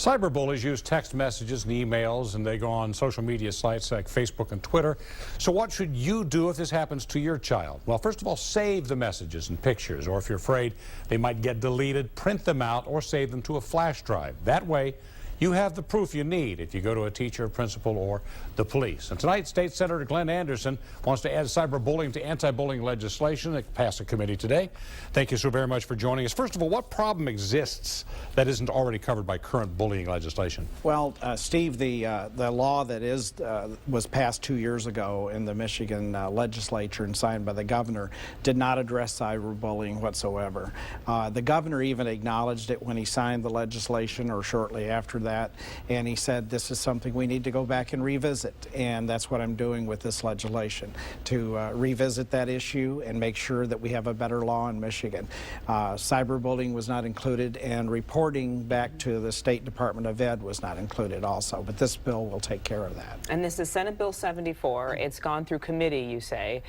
Cyberbullies use text messages and emails, and they go on social media sites like Facebook and Twitter. So what should you do if this happens to your child? Well, first of all, save the messages and pictures, or if you're afraid they might get deleted, print them out or save them to a flash drive. That way, you have the proof you need if you go to a teacher, principal, or the police. And tonight, State Senator Glenn Anderson wants to add cyberbullying to anti-bullying legislation that passed a committee today. Thank you so very much for joining us. First of all, what problem exists that isn't already covered by current bullying legislation? Well, Steve, the law that was passed 2 years ago in the Michigan legislature and signed by the governor did not address cyberbullying whatsoever. The governor even acknowledged it when he signed the legislation or shortly after that, and he said this is something we need to go back and revisit, and that's what I'm doing with this legislation, to revisit that issue and make sure that we have a better law in Michigan. Cyberbullying was not included, and reporting back to the State Department of Ed was not included also, but this bill will take care of that. And this is Senate Bill 74. It's gone through committee, you say.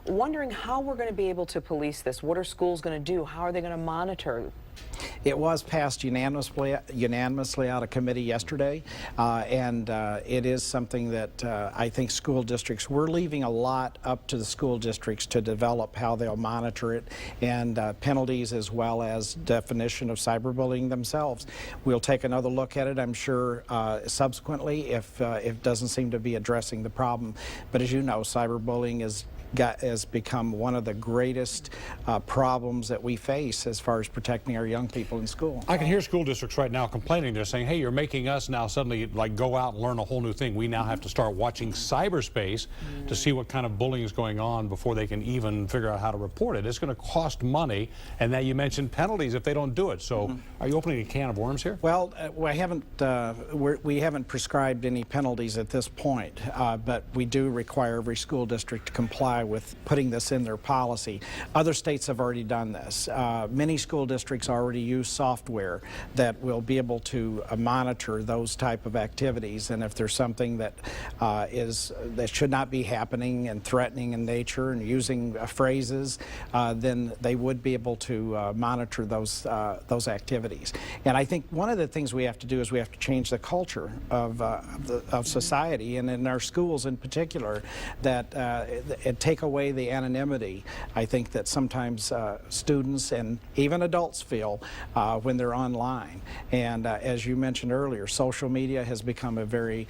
Wondering how we're going to be able to police this. What are schools going to do? How are they going to monitor? It was passed unanimously out of committee yesterday, and it is something that I think school districts, we're leaving a lot up to the school districts to develop how they'll monitor it, and penalties as well as definition of cyberbullying themselves. We'll take another look at it, I'm sure, subsequently if it doesn't seem to be addressing the problem. But as you know, cyberbullying has become one of the greatest problems that we face as far as protecting our young people in school. I can hear school districts right now complaining. They're saying, hey, you're making us now suddenly like go out and learn a whole new thing. We now have to start watching cyberspace to see what kind of bullying is going on before they can even figure out how to report it. It's going to cost money, and now you mentioned penalties if they don't do it. So are you opening a can of worms here? Well, we haven't prescribed any penalties at this point, but we do require every school district to comply with putting this in their policy. Other states have already done this. Many school districts already use software that will be able to monitor those type of activities, and if there's something that that should not be happening and threatening in nature and using phrases, then they would be able to monitor those activities. And I think one of the things we have to do is we have to change the culture of society, and in our schools in particular, that take away the anonymity, I think, that sometimes students and even adults feel when they're online. And as you mentioned earlier, social media has become a very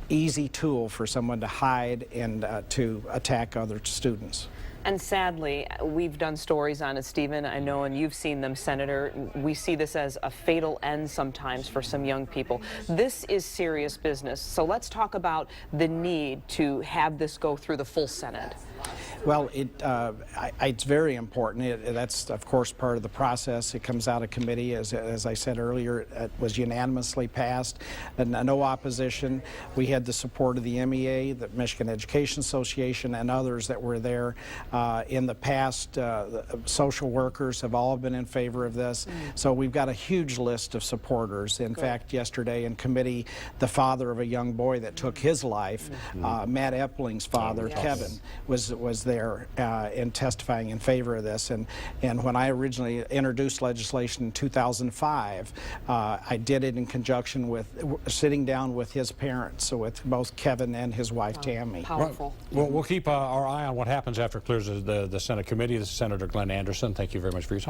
easy tool for someone to hide and to attack other students. And sadly, we've done stories on it, Stephen, I know, and you've seen them, Senator. We see this as a fatal end sometimes for some young people. This is serious business. So let's talk about the need to have this go through the full Senate. Well, it's very important. That's, of course, part of the process. It comes out of committee. As I said earlier, it was unanimously passed, and no opposition. We had the support of the MEA, the Michigan Education Association, and others that were there. In the past, social workers have all been in favor of this. So we've got a huge list of supporters. In fact, yesterday in committee, the father of a young boy that took his life, Matt Epling's father, Kevin, was there in testifying in favor of this. And when I originally introduced legislation in 2005, I did it in conjunction with sitting down with his parents, so with both Kevin and his wife, Tammy. Powerful. Right. Well, we'll keep our eye on what happens after it clears the Senate committee. This is Senator Glenn Anderson. Thank you very much for your time.